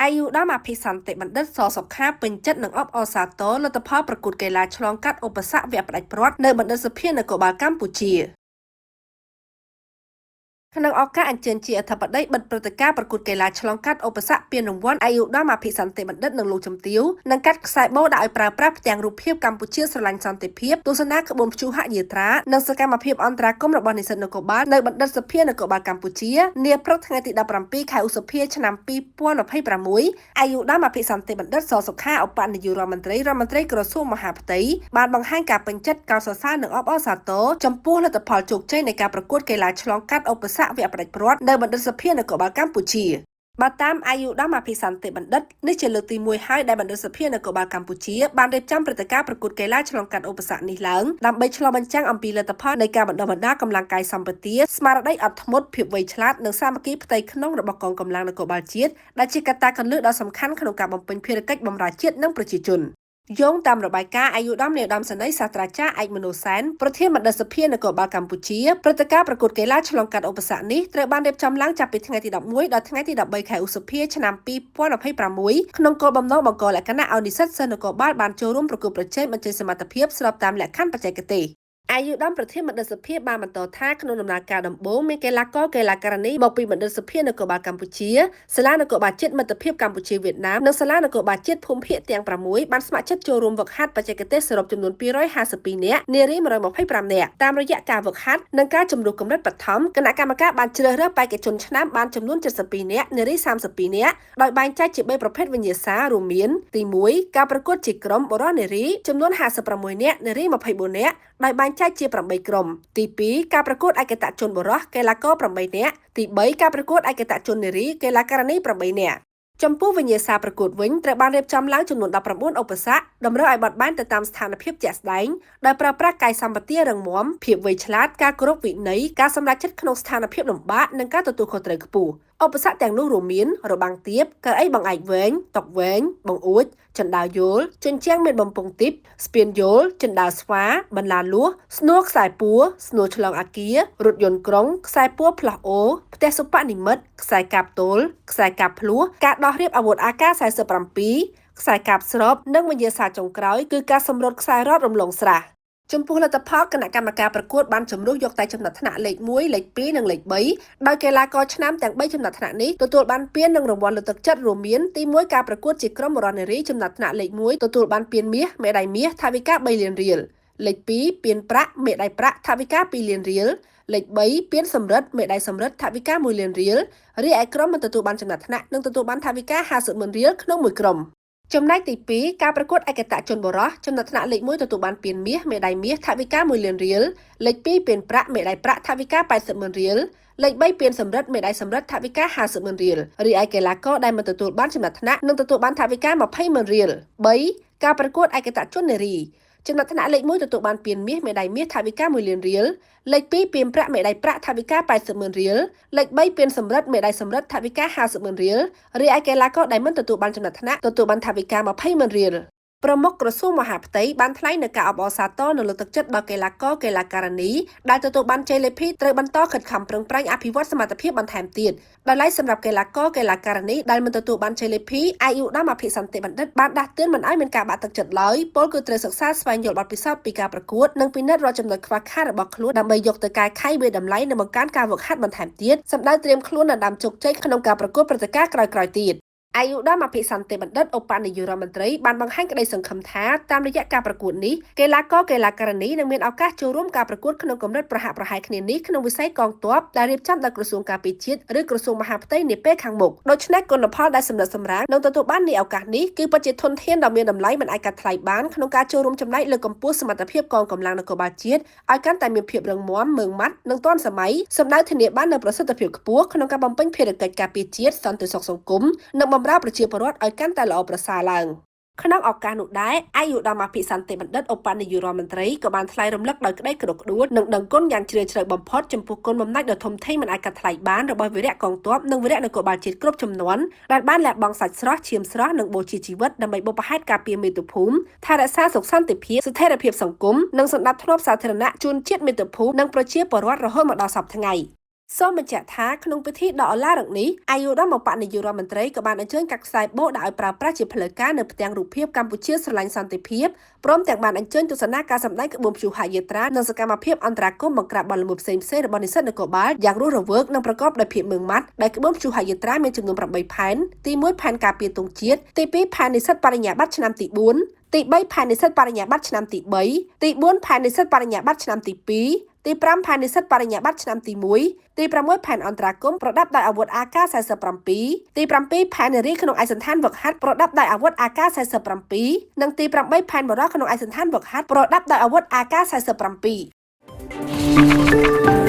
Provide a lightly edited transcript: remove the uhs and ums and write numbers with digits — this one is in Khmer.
អាយុដល់អភិសន្តិបណ្ឌិតសសុខាពេញចិត្តនឹងអបអសាទរលទ្ធផលប្រកួតកីឡាឆ្លងកាត់ឧបសគ្គវគ្គផ្ដាច់ព្រាត់នៅបណ្ឌិតសភានគរបាលកម្ពុជាក្នុងឱកាសអញ្ជើញជាអធិបតីបិទព្រឹត្តិការណ៍ប្រកួតកីឡាឆ្លងកាត់ឧបសគ្គពានរង្វាន់អាយុដល់អភិសន្តិបណ្ឌិតនិងលោកជំទាវនឹងកាត់ខ្សែបូដាក់ឲ្យប្រើប្រាស់ផ្ទាំងរូបភាពកម្ពុជាស្រឡាញ់សន្តិភាពទស្សនាក្បួនព្យុហយាត្រានិងសកម្មភាពអន្តរាគមន៍របស់និស្សិតនគរបាលនៅបណ្ឌិតសភានគរបាលកម្ពុជានាព្រឹកថ្ងៃទី17ខែឧសភាឆ្នាំ2026អាយុដល់អភិសន្តិបណ្ឌិតសសុខាឧបនាយករដ្ឋមន្ត្រីក្រសួងមហាផ្ទៃបានបង្ហាញការពេញចិត្តកោតសរសើរនិងអបអរសាទរចំពោះលទ្ធផលជោគជ័យនៃការប្រកួតកីឡាឆ្លងកាត់ឧបសគ្គវគ្គផ្ដាច់ព្រាត់នៅបណ្ឌិតសភានគរបាលកម្ពុជាបើតាមអាយុដល់អភិសន្តិបណ្ឌិតនេះជាលើកទី1ហើយដែលបណ្ឌិតសភានគរបាលកម្ពុជាបានរៀបចំព្រឹត្តិការណ៍ប្រកួតកីឡាឆ្លងកាត់ឧបសគ្គនេះឡើងដើម្បីឆ្លុះបញ្ចាំងអំពីលទ្ធផលនៃការបណ្ដុះបណ្ដាលកម្លាំងកាយសម្បទាស្មារតីអត់ធ្មត់ភាពវៃឆ្លាតនិងសាមគ្គីផ្ទៃក្នុងរបស់កងកម្លាំងនគរបាលជាតិដែលជាកត្តាគន្លឹះដ៏សំខាន់ក្នុងការបំពេញភារកិច្ចបម្រើជាតិនិងប្រជាជនយោងតាមរបាយការណ៍អាយុដំនាយឧត្តមសេនីយ៍សាស្ត្រាចារ្យឯកមនោសែនប្រធានបណ្ឌិតសភានគរបាលកម្ពុជាព្រឹត្តិការណ៍ប្រកួតកីឡាឆ្លងកាត់ឧបសគ្គនេះត្រូវបានរៀបចំឡើងចាប់ពីថ្ងៃទី11ដល់ថ្ងៃទី13ខែឧសភាឆ្នាំ2026ក្នុងគោលបំណងបង្កលក្ខណៈឲ្យនិស្សិតសិស្សនគរបាលបានចូលរួមប្រកួតប្រជែងបញ្ចេញសមត្ថភាពស្របតាមលក្ខខណ្ឌបច្ចេកទេសអាយុដំប្រធានបណ្ឌិតសភាបានបន្តថាក្នុងដំណើរការដំបូងមានកីឡាករកីឡាការិនីមកពីបណ្ឌិតសភានគរបាលកម្ពុជាសាលានគរបាលជាតិមិត្តភាពកម្ពុជាវៀតណាមនិងសាលានគរបាលជាតិភូមិភាគទាំង6បានស្ម័គ្រចិត្តចូលរួមហ្វឹកហាត់បច្ចេកទេសសរុបចំនួន252នាក់នារី125នាក់តាមរយៈការហ្វឹកហាត់និងការជំរុះកម្រិតបឋមគណៈកម្មការបានជ្រើសរើសបេក្ខជនឆ្នាំបានចំនួន72នាក់នារី32នាក់ដោយបែងចែកជា3ប្រភេទវិញ្ញាសារួមមានទី1ការប្រកួតជាក្រុមបុរសនារីចំនួន56នាក់នារី24នាក់ដោយបែងចែកជា8ក្រុមទី2ការប្រកួតឯកតជនបុរសកីឡាករ8នាក់ទី3ការប្រកួតឯកតជននារីកីឡាការិនី8នាក់ចំពោះវិញ្ញាសាប្រកួតវិញត្រូវបានរៀបចំឡើងចំនួន19ឧបសគ្គតម្រូវឲ្យបត់បែនទៅតាមស្ថានភាពជាក់ស្ដែងដោយប្រើប្រាស់កាយសម្បទារឹងមាំភាពវៃឆ្លាតការគោរពវិន័យការសម្រេចចិត្តក្នុងស្ថានភាពលំបាកនិងការទទួលខុសត្រូវខ្ពស់ឧបសគ្គទាំងនោះរួមមានរបាំងទៀបកៅអីបង្អែកវែងតុវែងបង្អួចជណ្ដើរយល់ជញ្ជាំងមានបំពង់ទីបស្ពានយល់ជណ្ដើរស្វាបន្លាលួសស្នួរខ្សែពួរស្នួរឆ្លងអាគាររថយន្តក្រុងខ្សែពួរផ្លាស់អូផ្ទះសុបនិមិត្តខ្សែកាបទល់ខ្សែកាបភ្លោះការដោះរៀបអាវុធ AK-47 ខ្សែកាបស្របនិងវិញ្ញាសាចុងក្រោយគឺការសម្រុតខ្សែរ៉តរំលងស្រះចំពោះលទ្ធផលគណៈកម្មការប្រកួតបានជំរុះយកតែចំណាត់ថ្នាក់លេខ1លេខ2និងលេខ3ដោយកីឡាករឆ្នាំទាំង3ចំណាត់ថ្នាក់នេះទទួលបានពាននិងរង្វាន់លើកទឹកចិត្តរួមមានទី1ការប្រកួតជាក្រុមបុរសនារីចំណាត់ថ្នាក់លេខ1ទទួលបានពានមាសមេដាយមាសថវិកា3លានរៀលលេខ2ពានប្រាក់មេដាយប្រាក់ថវិកា2លានរៀលលេខ3ពានសំរិទ្ធមេដាយសំរិទ្ធថវិកា1លានរៀលរីឯក្រុមមិនទទួលបានចំណាត់ថ្នាក់នឹងទទួលបានថវិកា50,000រៀលក្នុងមួយក្រុមចំណែកទី2ការប្រកួតឯកតជនបុរសចំណាត់ថ្នាក់លេខ1ទទួលបានពានមាសមេដាយមាសថវិកា1លានរៀលលេខ2ពានប្រាក់មេដាយប្រាក់ថវិកា80,000រៀលលេខ3ពានសំរិទ្ធមេដាយសំរិទ្ធថវិកា50,000រៀលរីឯកីឡាករដែលមិនទទួលបានចំណាត់ថ្នាក់នឹងទទួលបានថវិកា20,000រៀល3ការប្រកួតឯកតជននារីចំណាត់ថ្នាក់លេខ1ទទួលបានពានមាសមេដាយមាសថវិកា1លានរៀលលេខ2ពានប្រាក់មេដាយប្រាក់ថវិកា80,000រៀលលេខ3ពានសំរិទ្ធមេដាយសំរិទ្ធថវិកា50,000រៀលរីឯកីឡាករដែលមិនទទួលបានចំណាត់ថ្នាក់ទទួលបានថវិកា20,000រៀលប្រមុខក្រសួងមហាផ្ទៃបានថ្លែងនៅការអបអរសាទរនិងលើកទឹកចិត្តដល់កីឡាករកីឡាការិនីដែលទទួលបានជ័យលាភីត្រូវបន្តខិតខំប្រឹងប្រែងអភិវឌ្ឍសមត្ថភាពបន្ថែមទៀតដោយឡែកសម្រាប់កីឡាករកីឡាការិនីដែលមិនទទួលបានជ័យលាភីអាយុដំអភិសន្តិបណ្ឌិតបានដាស់តឿនមិនឲ្យមានការបាក់ទឹកចិត្តឡើយពលគឺត្រូវសិក្សាស្វែងយល់បទពិសោធន៍ពីការប្រកួតនិងពិនិត្យរាល់ចំណុចខ្វះខាតរបស់ខ្លួនដើម្បីយកទៅកែខៃវាតម្លៃនិងបង្កើនការហ្វឹកហាត់បន្ថែមទៀតសម្ដៅត្រៀមខ្លួនដណ្ដើមជោគជ័យក្នុងការប្រកួតព្រឹត្តិការណ៍ក្រោយៗទៀតអាយុដំអភិសន្តិបណ្ឌិតឧបនាយករដ្ឋមន្ត្រីបានបង្ហាញក្តីសង្ឃឹមថាតាមរយៈការប្រកួតនេះកីឡាករកីឡាការិនីនឹងមានឱកាសចូលរួមការប្រកួតក្នុងកម្រិតប្រហាក់ប្រហែលគ្នានេះក្នុងវិស័យកងទ័ពដែលរៀបចំដោយក្រសួងការពារជាតិឬក្រសួងមហាផ្ទៃនាពេលខាងមុខដូច្នេះគុណផលដែលសម្រិតសម្រាំងនឹងទទួលបាននៃឱកាសនេះគឺពិតជាធនធានដ៏មានតម្លៃមិនអាចកាត់ថ្លៃបានក្នុងការចូលរួមចំណែកលើកកម្ពស់សមត្ថភាពកងកម្លាំងនគរបាលជាតិឲ្យកាន់តែមានភាពរឹងមាំម៉ឺងម៉ាត់និងទាន់សម័យសម្ដៅធានាបាននូវប្រសិទ្ធភាពខ្ពស់ក្នុងការបំពេញភារកិច្ចការពារជាតិសន្តិសុខសង្គមនិងបម្រើប្រជាពលរដ្ឋឲ្យកាន់តែល្អប្រសើរឡើងក្នុងឱកាសនោះដែរអាយុដំអភិសន្តិបណ្ឌិតឧបនាយករដ្ឋមន្ត្រីក៏បានថ្លែងរំលឹកដោយក្តីគោរពក្ដួលនិងដឹងគុណយ៉ាងជ្រាលជ្រៅបំផុតចំពោះគុណបំណាច់ដ៏ធំធេងមិនអាចកាត់ថ្លៃបានរបស់វីរៈកងទ័ពនិងវីរៈនគរបាលជាតិគ្រប់ជំនាន់ដែលបានលះបង់សាច់ស្រស់ឈាមស្រស់និងបូជាជីវិតដើម្បីបុព្វហេតុការពារមាតុភូមិថែរក្សាសុខសន្តិភាពស្ថិរភាពសង្គមនិងសន្តិភាពសាធារណៈជូនជាតិមាតុភូមិនិងប្រជាពលរដ្ឋរហូតមកដល់សព្វថ្ងៃ សូមបញ្ជាក់ថាក្នុងពិធីដ៏ឧឡារិកនេះអាយុដ៏មកបនាយករដ្ឋមន្ត្រីក៏បានអញ្ជើញកាត់ខ្សែបូដាក់ឲ្យប្រើប្រាស់ជាផ្លូវការនៅផ្ទាំងរូបភាពកម្ពុជាស្រឡាញ់សន្តិភាពព្រមទាំងបានអញ្ជើញទស្សនាការសម្ដែងក្បួនព្យុហយាត្រានិងសកម្មភាពអន្តរាគមន៍បង្ក្រាបបទល្មើសផ្សេងៗរបស់និស្សិតនគរបាលយ៉ាងរស់រវើកនិងប្រកបដោយភាពម៉ឺងម៉ាត់ដែលក្បួនព្យុហយាត្រាមានចំនួន8ផែនទី1ផែនការពារទង់ជាតិទី2ផែននិស្សិតបរិញ្ញាបត្រឆ្នាំទី4ទី3ផែននិស្សិតបរិញ្ញាបត្រឆ្នាំទី3ទី4ផែននិស្សិតបរិញ្ញាបត្រឆ្នាំទី2ទី5ផែននិស្សិតបរិញ្ញាបត្រឆ្នាំទី1ទី6ផែនអន្តរាគមន៍ប្រដាប់ដោយអាវុធ AK-47 ទី7ផែននារីក្នុងឯកសណ្ឋានវឹកហាត់ប្រដាប់ដោយអាវុធ AK-47 និងទី8ផែនបុរសក្នុងឯកសណ្ឋានវឹកហាត់ប្រដាប់ដោយអាវុធ AK-47